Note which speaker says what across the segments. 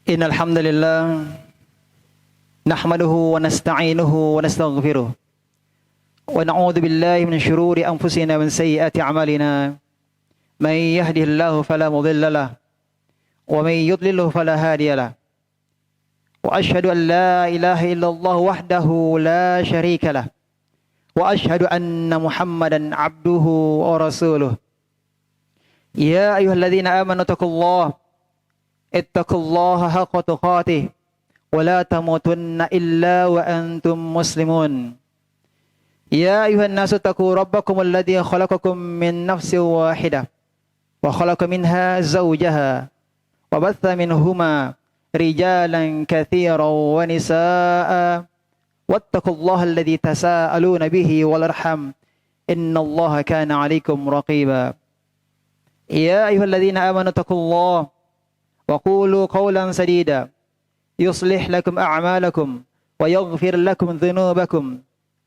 Speaker 1: Innal hamdalillah nahmaduhu wa nasta'inuhu wa nastaghfiruh wa na'udzu billahi min shururi anfusina wa min sayyiati a'malina may yahdihillahu fala mudilla lahu wa may yudlilhu fala hadiya lahu wa asyhadu an la ilaha illallah wahdahu la syarika lahu wa asyhadu anna Muhammadan 'abduhu wa rasuluh. Ya ayyuhalladzina amanu taqullaha ittaqullaha haqqa tuqatih wa la tamutunna illa wa antum muslimun. Ya ayuhan nasu taqu rabbakum alladhi khalaqakum min nafsin wahidah wa khalaqa minha zawjaha wa batha minhuma rijalan katsiran wa nisaa'a wattaqullaha alladhi tasaaluna bihi wal arham innallaha kana 'alaykum raqiba. Ya ayyuhalladzina amanu taqullaha وقولوا قولا سديدا يصلح لكم أعمالكم ويغفر لكم ذنوبكم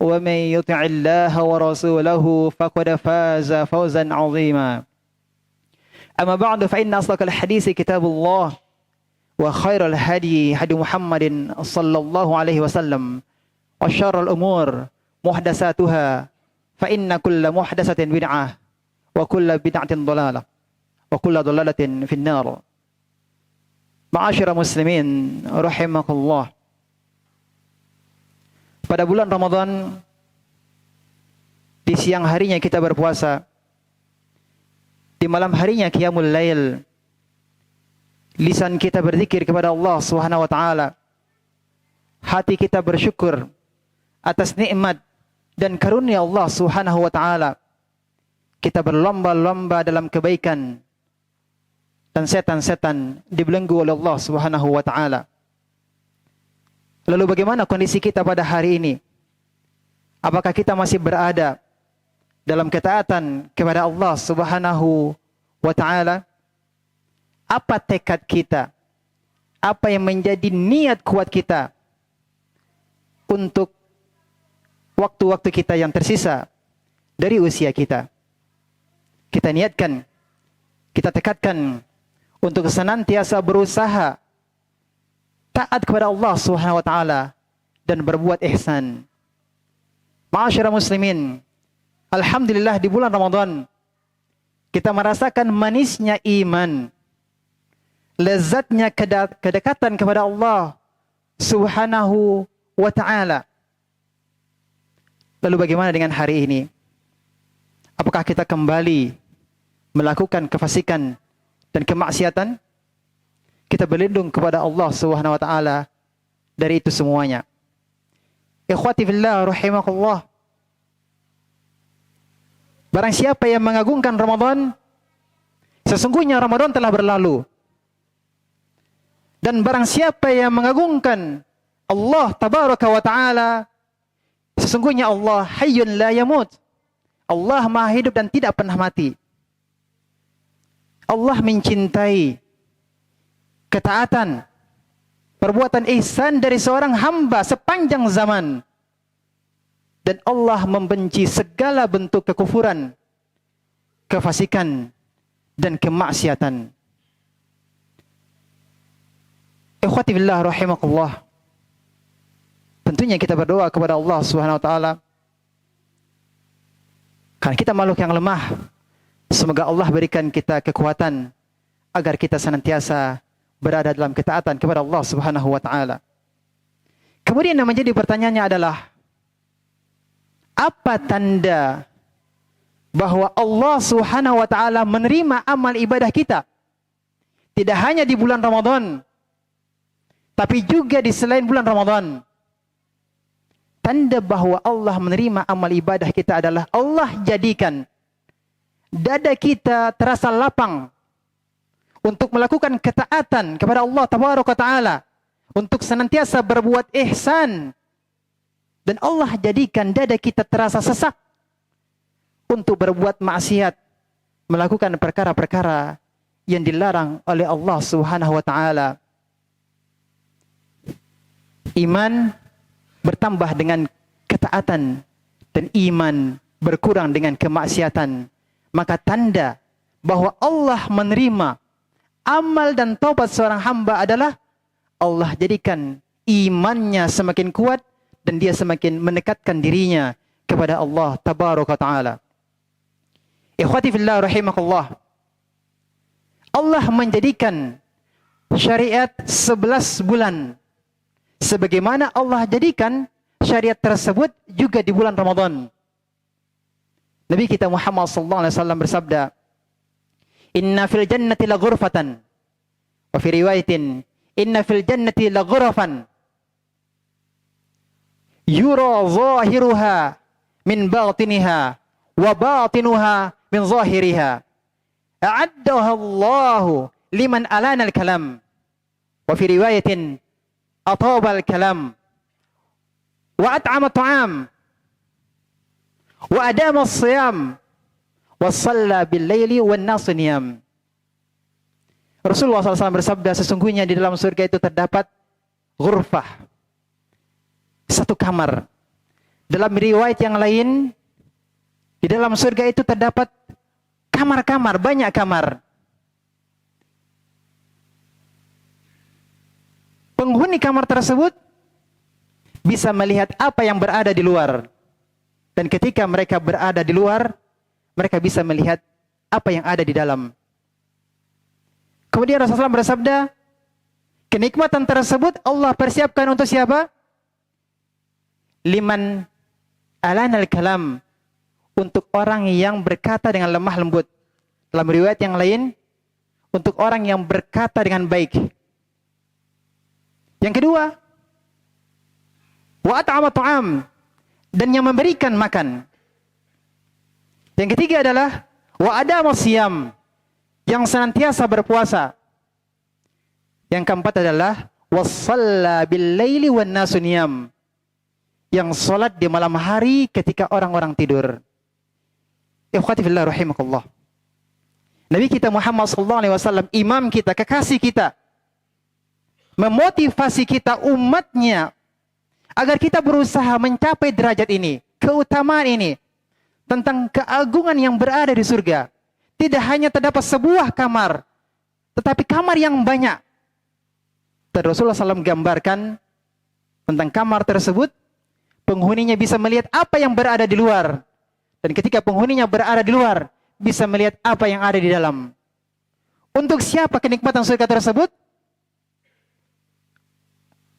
Speaker 1: ومن يطع الله ورسوله فقد فاز فوزا عظيما. أما بعد فإن أصدق الحديث كتاب الله وخير الهدي هدي محمد صلى الله عليه وسلم وشر الأمور محدثاتها فإن كل محدثة بدعة وكل بدعة ضلالة وكل ضلالة في النار. Ma'asyiral muslimin rahimakumullah. Pada bulan Ramadan, di siang harinya kita berpuasa, di malam harinya qiyamul lail, lisan kita berzikir kepada Allah Subhanahu wa taala, hati kita bersyukur atas nikmat dan karunia Allah Subhanahu wa taala. Kita berlomba-lomba dalam kebaikan dan setan-setan dibelenggu oleh Allah Subhanahu wa taala. Lalu bagaimana kondisi kita pada hari ini? Apakah kita masih berada dalam ketaatan kepada Allah Subhanahu wa taala? Apa tekad kita? Apa yang menjadi niat kuat kita untuk waktu-waktu kita yang tersisa dari usia kita? Kita niatkan, kita tekadkan untuk senantiasa berusaha taat kepada Allah Subhanahu wa taala dan berbuat ihsan. Ma'asyiral muslimin, alhamdulillah di bulan Ramadan kita merasakan manisnya iman, lezatnya kedekatan kepada Allah Subhanahu wa taala. Lalu bagaimana dengan hari ini? Apakah kita kembali melakukan kefasikan dan kemaksiatan? Kita berlindung kepada Allah Subhanahu wa taala dari itu semuanya. Ikhwati fillah rahimakumullah. Barang siapa yang mengagungkan Ramadan, sesungguhnya Ramadan telah berlalu. Dan barang siapa yang mengagungkan Allah tabaraka wa taala, sesungguhnya Allah hayyun la yamut. Allah Maha hidup dan tidak pernah mati. Allah mencintai ketaatan, perbuatan ihsan dari seorang hamba sepanjang zaman. Dan Allah membenci segala bentuk kekufuran, kefasikan, dan kemaksiatan. Ikhwati billah rahimakumullah. Tentunya kita berdoa kepada Allah Subhanahu wa taala. Karena kita makhluk yang lemah. Semoga Allah berikan kita kekuatan agar kita senantiasa berada dalam ketaatan kepada Allah Subhanahu wa taala. Kemudian yang menjadi pertanyaannya adalah, apa tanda bahwa Allah Subhanahu wa taala menerima amal ibadah kita? Tidak hanya di bulan Ramadan, tapi juga di selain bulan Ramadan. Tanda bahwa Allah menerima amal ibadah kita adalah Allah jadikan dada kita terasa lapang untuk melakukan ketaatan kepada Allah tabaraka taala, untuk senantiasa berbuat ihsan, dan Allah jadikan dada kita terasa sesak untuk berbuat maksiat, melakukan perkara-perkara yang dilarang oleh Allah Subhanahu wa taala. Iman bertambah dengan ketaatan dan iman berkurang dengan kemaksiatan. Maka tanda bahwa Allah menerima amal dan taubat seorang hamba adalah Allah jadikan imannya semakin kuat dan dia semakin mendekatkan dirinya kepada Allah tabaraka taala. Ikhwati fillah rahimakallah. Allah menjadikan syariat 11 bulan. Sebagaimana Allah jadikan syariat tersebut juga di bulan Ramadan. Nabi kita Muhammad sallallahu alaihi wasallam bersabda, "Inna fil jannati la ghurfatan." Wa fi riwayatin, "Inna fil jannati la ghurafan yura zahiruha min batiniha wa batinuha min zahiriha. A'addaha Allahu liman alana al-kalam." Wa fi riwayatin, "Ataba al-kalam wa at'ama at-ta'am wa adama as-siyam wa shalla bil-laili wan nasu niyam." Rasulullah SAW bersabda, sesungguhnya di dalam surga itu terdapat ghurfah, satu kamar. Dalam riwayat yang lain, di dalam surga itu terdapat kamar-kamar, banyak kamar. Penghuni kamar tersebut bisa melihat apa yang berada di luar. Dan ketika mereka berada di luar, mereka bisa melihat apa yang ada di dalam. Kemudian Rasulullah bersabda, kenikmatan tersebut Allah persiapkan untuk siapa? Liman alanal kalam, untuk orang yang berkata dengan lemah lembut. Dalam riwayat yang lain, untuk orang yang berkata dengan baik. Yang kedua, wa at'ama ta'am, dan yang memberikan makan. Yang ketiga adalah wa adama siyam, yang senantiasa berpuasa. Yang keempat adalah wasalla bil laili wan nasu niyam, yang salat di malam hari ketika orang-orang tidur. Ikhwati fillah rahimakallah. Nabi kita Muhammad sallallahu alaihi wasallam, imam kita, kekasih kita, memotivasi kita umatnya agar kita berusaha mencapai derajat ini, keutamaan ini, tentang keagungan yang berada di surga. Tidak hanya terdapat sebuah kamar, tetapi kamar yang banyak. Dan Rasulullah SAW gambarkan tentang kamar tersebut, penghuninya bisa melihat apa yang berada di luar. Dan ketika penghuninya berada di luar, bisa melihat apa yang ada di dalam. Untuk siapa kenikmatan surga tersebut?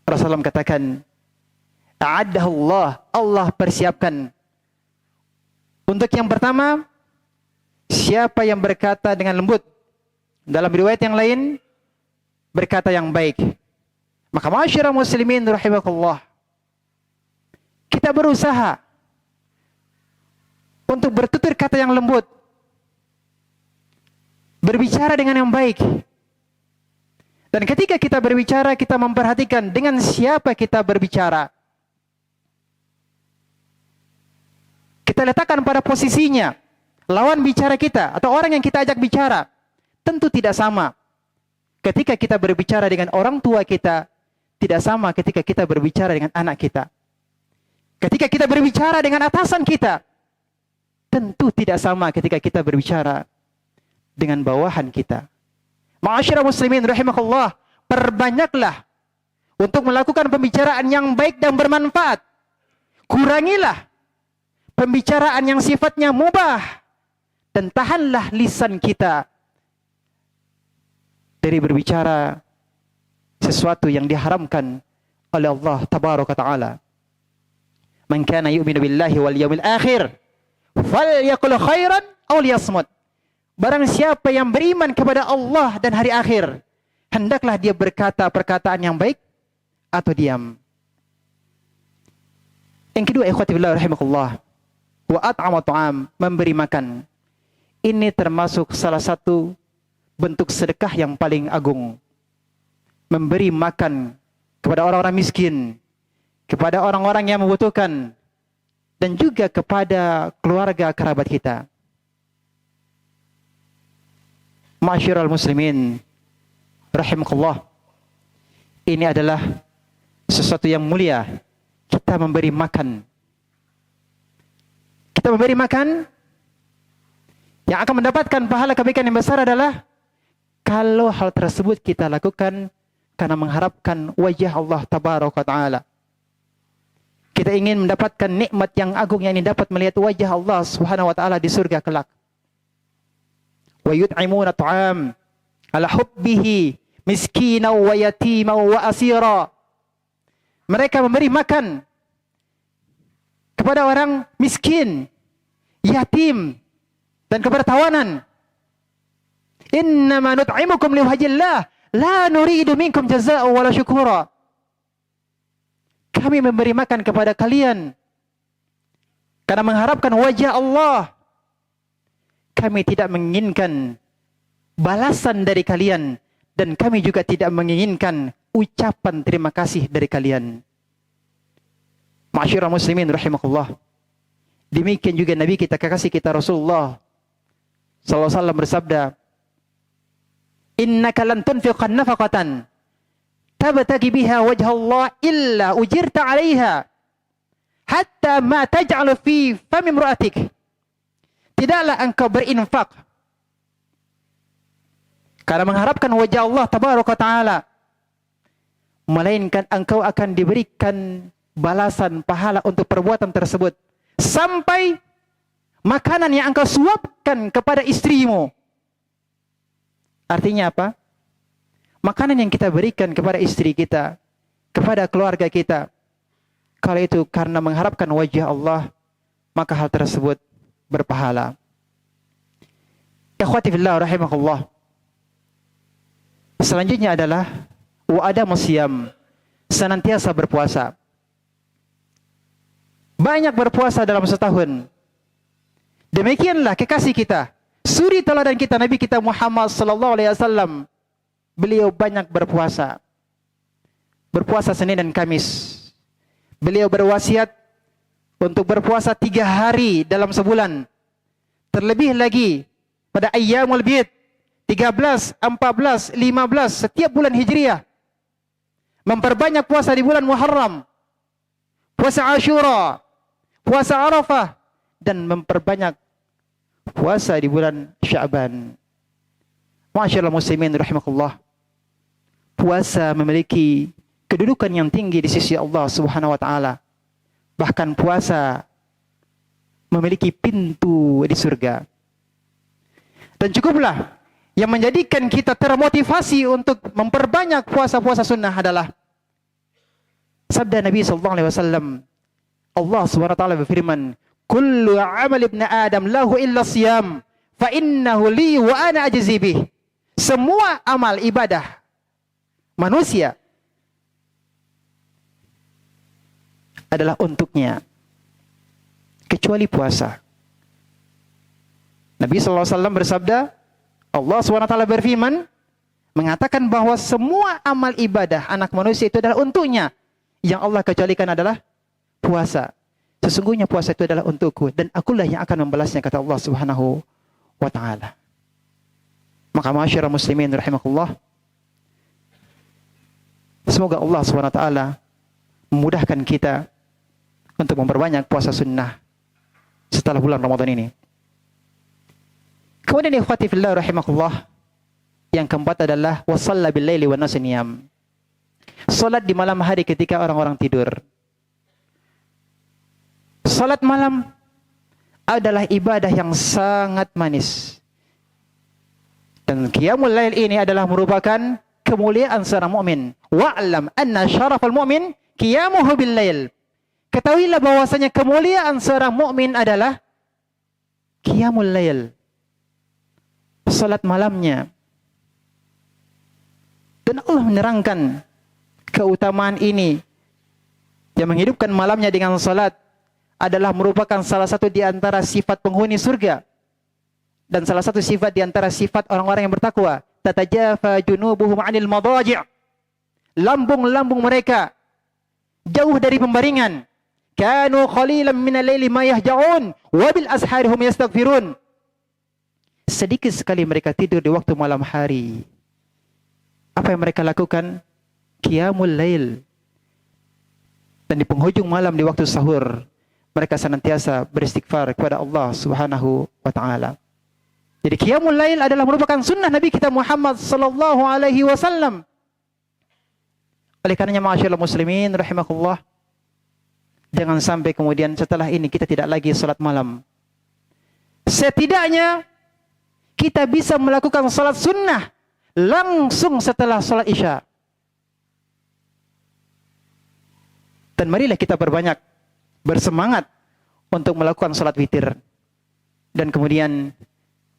Speaker 1: Rasulullah katakan, A'addahullah, Allah persiapkan. Untuk yang pertama, siapa yang berkata dengan lembut. Dalam riwayat yang lain, berkata yang baik. Maka ma'asyiral muslimin rahimakumullah, kita berusaha untuk bertutur kata yang lembut, berbicara dengan yang baik. Dan ketika kita berbicara, kita memperhatikan dengan siapa kita berbicara. Kita letakkan pada posisinya. Lawan bicara kita atau orang yang kita ajak bicara tentu tidak sama. Ketika kita berbicara dengan orang tua kita, tidak sama ketika kita berbicara dengan anak kita. Ketika kita berbicara dengan atasan kita, tentu tidak sama ketika kita berbicara dengan bawahan kita. Ma'asyiral muslimin rahimakumullah, perbanyaklah untuk melakukan pembicaraan yang baik dan bermanfaat. Kurangilah pembicaraan yang sifatnya mubah, dan tahanlah lisan kita dari berbicara sesuatu yang diharamkan oleh Allah tabaraka taala. Man kana yu'minu billahi wal yawmil akhir falyaqul khairan aw liyasmut. Barang siapa yang beriman kepada Allah dan hari akhir, hendaklah dia berkata perkataan yang baik atau diam. Yang kedua, ikhwati billah rahimakumullah, wa at'ama ta'am, memberi makan. Ini termasuk salah satu bentuk sedekah yang paling agung. Memberi makan kepada orang-orang miskin, kepada orang-orang yang membutuhkan, dan juga kepada keluarga kerabat kita. Ma'asyiral muslimin rahimakumullah, ini adalah sesuatu yang mulia. Kita memberi makan. Kita memberi makan, yang akan mendapatkan pahala kebaikan yang besar adalah kalau hal tersebut kita lakukan karena mengharapkan wajah Allah tabaraka ta'ala. Kita ingin mendapatkan nikmat yang agung, yang ini dapat melihat wajah Allah subhanahu wa ta'ala di surga kelak. Wa yut'imuna ta'am ala hubbihi miskina wa yatima wa asira. Mereka memberi makan kepada orang miskin, yatim, dan kepada tawanan. Innama nut'imukum liwajhillah la nuridu minkum jazaa'an wala syukura. Kami memberi makan kepada kalian karena mengharapkan wajah Allah. Kami tidak menginginkan balasan dari kalian, dan kami juga tidak menginginkan ucapan terima kasih dari kalian. Ma'asyiral muslimin rahimakumullah. Demikian juga Nabi kita, kekasih kita Rasulullah sallallahu alaihi wasallam bersabda, "Innaka lan tunfiqan nafaqatan tabtagi biha wajha Allah illa ujirta 'alaiha hatta ma taj'alu fi fami imra'atik." Tidaklah engkau berinfak karena mengharapkan wajah Allah tabaraka taala, melainkan engkau akan diberikan balasan pahala untuk perbuatan tersebut sampai makanan yang engkau suapkan kepada istrimu. Artinya apa? Makanan yang kita berikan kepada istri kita, kepada keluarga kita, kalau itu karena mengharapkan wajah Allah, maka hal tersebut berpahala. Ikhwati fillah rahimakumullah. Selanjutnya adalah wa adamu siyam, senantiasa berpuasa. Banyak berpuasa dalam setahun. Demikianlah kekasih kita, suri teladan kita, Nabi kita Muhammad sallallahu alaihi wasallam. Beliau banyak berpuasa. Berpuasa Senin dan Kamis. Beliau berwasiat untuk berpuasa 3 hari dalam sebulan. Terlebih lagi pada ayyamul bid, 13, 14, 15 setiap bulan Hijriah. Memperbanyak puasa di bulan Muharram, puasa Ashura, puasa Arafah, dan memperbanyak puasa di bulan Sya'ban. Ma'asyiral muslimin rahimakumullah. Puasa memiliki kedudukan yang tinggi di sisi Allah Subhanahu wa taala. Bahkan puasa memiliki pintu di surga. Dan cukuplah yang menjadikan kita termotivasi untuk memperbanyak puasa-puasa sunnah adalah sabda Nabi sallallahu alaihi wasallam. Allah Subhanahu wa taala berfirman, "Kullu 'amal ibni Adam lahu illa siyam, fa innahu li wa ana ajzi bih." Semua amal ibadah manusia adalah untuknya, kecuali puasa. Nabi sallallahu alaihi wasallam bersabda, Allah SWT berfirman, mengatakan bahwa semua amal ibadah anak manusia itu adalah untuknya. Yang Allah kecualikan adalah puasa. Sesungguhnya puasa itu adalah untukku, dan akulah yang akan membalasnya, kata Allah Subhanahu wa ta'ala. Maka ma'asyiral muslimin rahimakumullah, semoga Allah SWT memudahkan kita untuk memperbanyak puasa sunnah setelah bulan Ramadan ini. Kemudian ikhwati fillah rahimakumullah, yang keempat adalah wasalla bil laili wan nas niyam. Salat di malam hari ketika orang-orang tidur. Salat malam adalah ibadah yang sangat manis. Dan qiyamul lail ini adalah merupakan kemuliaan seorang mukmin. Wa'lam anna syarafal mu'min qiyamuhu bil lail. Ketahuilah bahwasanya kemuliaan seorang mukmin adalah qiyamul lail, salat malamnya. Dan Allah menerangkan keutamaan ini, yang menghidupkan malamnya dengan salat adalah merupakan salah satu di antara sifat penghuni surga, dan salah satu sifat di antara sifat orang-orang yang bertakwa. Tatajafa junubuhum 'anil madaji'. Lambung-lambung mereka jauh dari pembaringan. Kanu qalilan minal laili ma yahja'un wa bil ashari hum yastaghfirun. Sedikit sekali mereka tidur di waktu malam hari. Apa yang mereka lakukan? Qiyamul lail. Dan di penghujung malam di waktu sahur, mereka senantiasa beristighfar kepada Allah Subhanahu wa taala. Jadi qiyamul lail adalah merupakan sunnah Nabi kita Muhammad sallallahu alaihi wasallam. Oleh karenanya ma'asyiral muslimin rahimakumullah, jangan sampai kemudian setelah ini kita tidak lagi salat malam. Setidaknya kita bisa melakukan salat sunnah langsung setelah salat Isya. Dan marilah kita berbanyak bersemangat untuk melakukan salat witir. Dan kemudian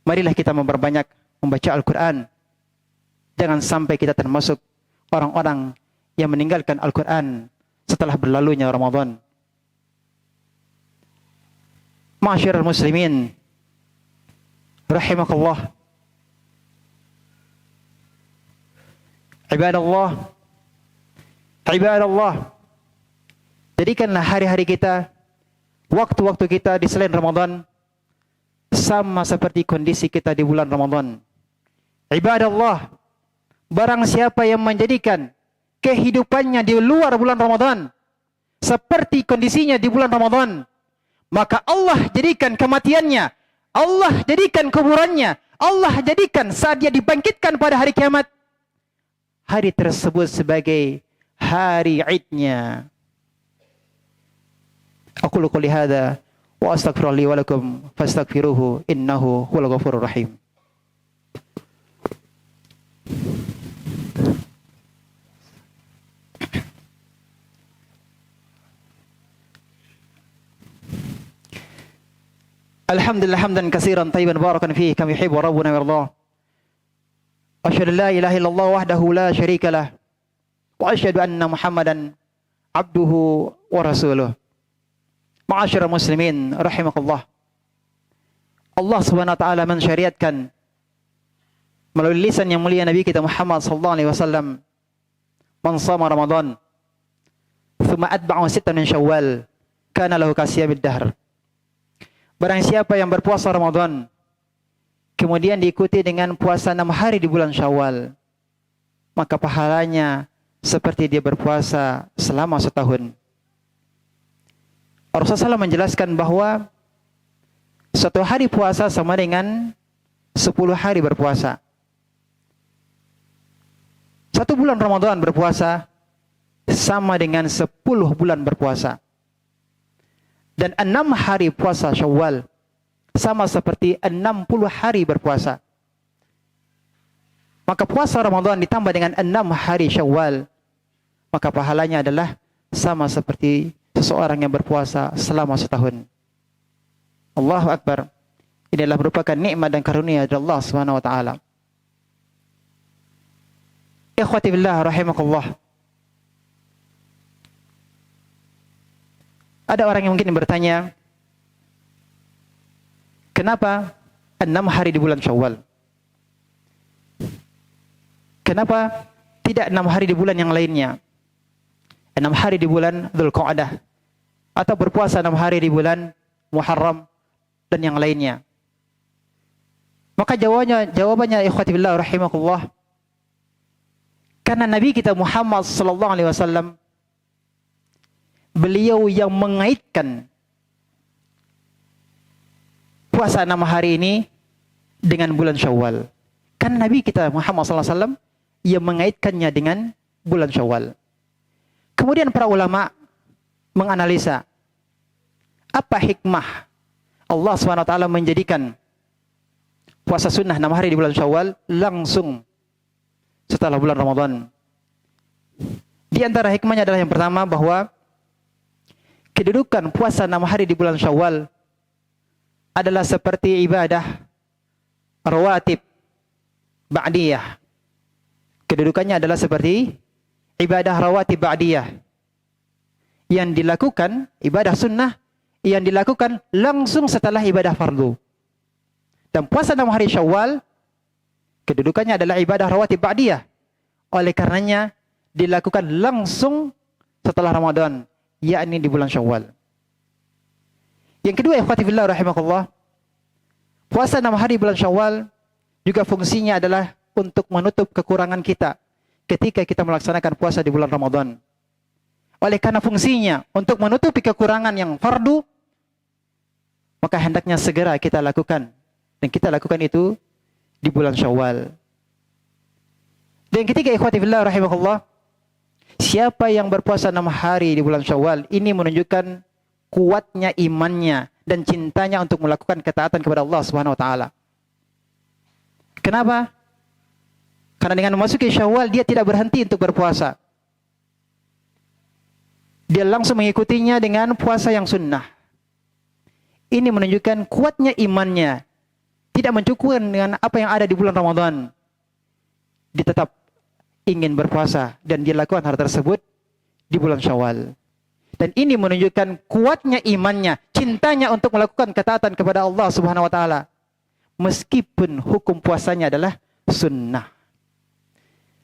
Speaker 1: marilah kita memperbanyak membaca Al-Quran. Jangan sampai kita termasuk orang-orang yang meninggalkan Al-Quran setelah berlalunya Ramadan. Ma'asyiral muslimin rahimakallah, ibadallah, jadikanlah hari-hari kita, waktu-waktu kita di selain Ramadan sama seperti kondisi kita di bulan Ramadan. Ibadallah, barang siapa yang menjadikan kehidupannya di luar bulan Ramadan seperti kondisinya di bulan Ramadan, maka Allah jadikan kematiannya, Allah jadikan kuburannya, Allah jadikan saat dia dibangkitkan pada hari kiamat, hari tersebut sebagai hari Idnya. Aqulu qouli hadza wa astaghfiru li wa lakum fastaghfiruhu innahu huwal ghafurur rahim. Alhamdulillah hamdan katsiran tayyiban barakan fihi kama yuhibbu rabbuna wa yardah. Asyhadu an la ilaha illallah wahdahu la syarika lah wa asyhadu anna Muhammadan abduhu wa rasuluh. Ma'asyiral muslimin rahimakumullah. Allah Subhanahu wa taala mensyariatkan melalui lisan yang mulia Nabi kita Muhammad sallallahu alaihi wasallam, man shama Ramadan thumma atba'ahu sittan min Syawal kana lahu kasiyamid dahr. Barang siapa yang berpuasa Ramadan kemudian diikuti dengan puasa 6 hari di bulan Syawal, maka pahalanya seperti dia berpuasa selama setahun. Rasulullah SAW menjelaskan bahwa satu hari puasa sama dengan 10 hari berpuasa. Satu bulan Ramadan berpuasa sama dengan 10 bulan berpuasa. Dan 6 hari puasa Syawal sama seperti 60 hari berpuasa. Maka puasa Ramadan ditambah dengan 6 hari Syawal, maka pahalanya adalah sama seperti seseorang yang berpuasa selama setahun. Allahu Akbar. Ini adalah merupakan nikmat dan karunia dari Allah Subhanahu wa taala. Ikhwati billah rahimakumullah. Ada orang yang mungkin bertanya, kenapa 6 hari di bulan Syawal? Kenapa tidak 6 hari di bulan yang lainnya? 6 hari di bulan Dzulqa'dah, atau berpuasa 6 hari di bulan Muharram dan yang lainnya. Maka jawabannya ikhwati billah rahimakumullah, karena Nabi kita Muhammad sallallahu alaihi wasallam, beliau yang mengaitkan puasa 6 hari ini dengan bulan Syawal. Kan Nabi kita Muhammad SAW yang mengaitkannya dengan bulan Syawal. Kemudian para ulama menganalisa apa hikmah Allah SWT menjadikan puasa sunnah 6 hari di bulan Syawal langsung setelah bulan Ramadan. Di antara hikmahnya adalah yang pertama, bahwa kedudukan puasa 6 hari di bulan Syawal adalah seperti ibadah rawatib ba'diyah. Kedudukannya adalah seperti ibadah rawatib ba'diyah yang dilakukan, ibadah sunnah yang dilakukan langsung setelah ibadah fardu. Dan puasa 6 hari Syawal kedudukannya adalah ibadah rawatib ba'diyah. Oleh karenanya dilakukan langsung setelah Ramadan, yakni di bulan Syawal. Yang kedua, ikhwati fillah rahimakumullah, puasa 6 hari bulan Syawal juga fungsinya adalah untuk menutup kekurangan kita ketika kita melaksanakan puasa di bulan Ramadan. Oleh karena fungsinya untuk menutupi kekurangan yang fardu, maka hendaknya segera kita lakukan. Dan kita lakukan itu di bulan Syawal. Dan yang ketiga, ikhwati fillah rahimakumullah, Siapa yang berpuasa 6 hari di bulan Syawal, ini menunjukkan kuatnya imannya dan cintanya untuk melakukan ketaatan kepada Allah Subhanahu wa taala. Kenapa? Karena dengan memasuki Syawal dia tidak berhenti untuk berpuasa. Dia langsung mengikutinya dengan puasa yang sunnah. Ini menunjukkan kuatnya imannya. Tidak mencukupkan dengan apa yang ada di bulan Ramadan. Dia tetap ingin berpuasa dan dia lakukan hal tersebut di bulan Syawal. Dan ini menunjukkan kuatnya imannya, cintanya untuk melakukan ketaatan kepada Allah Subhanahu wa taala. Meskipun hukum puasanya adalah sunnah.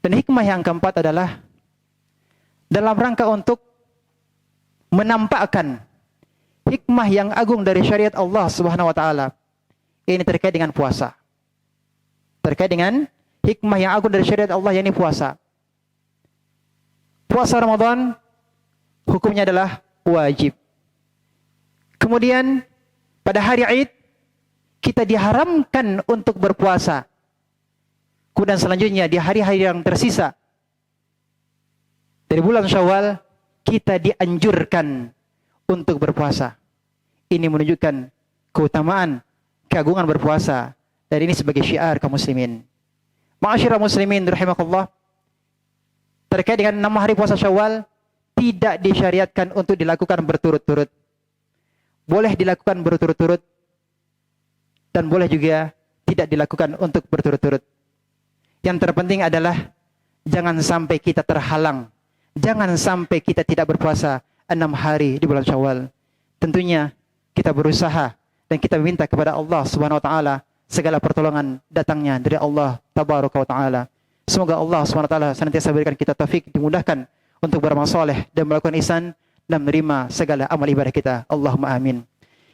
Speaker 1: Dan hikmah yang keempat adalah dalam rangka untuk menampakkan hikmah yang agung dari syariat Allah Subhanahu wa taala. Ini terkait dengan puasa. Terkait dengan hikmah yang agung dari syariat Allah, yakni puasa. Puasa Ramadan hukumnya adalah wajib. Kemudian pada hari Id kita diharamkan untuk berpuasa. Kemudian selanjutnya di hari-hari yang tersisa dari bulan Syawal kita dianjurkan untuk berpuasa. Ini menunjukkan keutamaan, keagungan berpuasa. Dan ini sebagai syiar kaum muslimin. Ma'asyiral muslimin rahimakumullah. Terkait dengan 6 hari puasa Syawal tidak disyariatkan untuk dilakukan berturut-turut. Boleh dilakukan berturut-turut dan boleh juga tidak dilakukan untuk berturut-turut. Yang terpenting adalah jangan sampai kita terhalang. Jangan sampai kita tidak berpuasa 6 hari di bulan Syawal. Tentunya kita berusaha dan kita minta kepada Allah Subhanahu wa taala segala pertolongan datangnya dari Allah Tabaraka wa taala. Semoga Allah Subhanahu wa taala senantiasa berikan kita taufik, dimudahkan untuk beramal saleh dan melakukan ihsan dan menerima segala amal ibadah kita. Allahumma amin.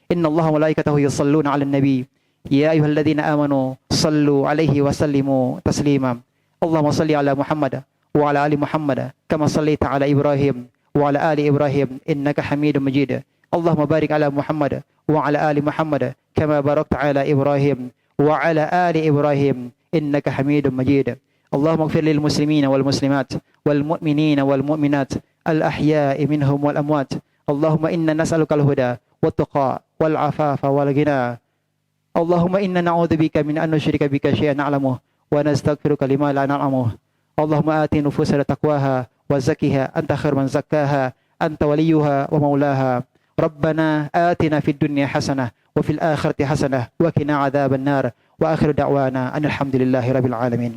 Speaker 1: Innallaha wa malaikatahu yusholluna 'alan nabi. Ya ayyuhalladzina amanu shallu 'alaihi wa sallimu taslima. Allahumma shalli 'ala Muhammad wa 'ala ali Muhammad kama shallaita 'ala Ibrahim wa 'ala ali Ibrahim innaka Hamidum Majid. Allahumma barik 'ala Muhammad wa 'ala ali Muhammad kama barakta 'ala Ibrahim wa 'ala ali Ibrahim innaka Hamidum Majid. Allahumma ighfir lil muslimina wal muslimat wal mu'minina wal mu'minat al ahya'i minhum wal amwat. Allahumma inna nas'aluka al huda wat tuqa wal afafa wal ghina. Allahumma inna na'udzubika min an nusyrika bika syai'an na'lamuhu wa nastaghfiruka lima la na'lamuhu. Allahumma ati nufusana taqwaha wa zakkiha anta khairu man zakkaha anta waliyuha wa maulaha. Rabbana atina fid dunya hasanah wa fil akhirati hasanah wa qina adzaban nar. Wa akhiru da'wana alhamdulillahi rabbil alamin.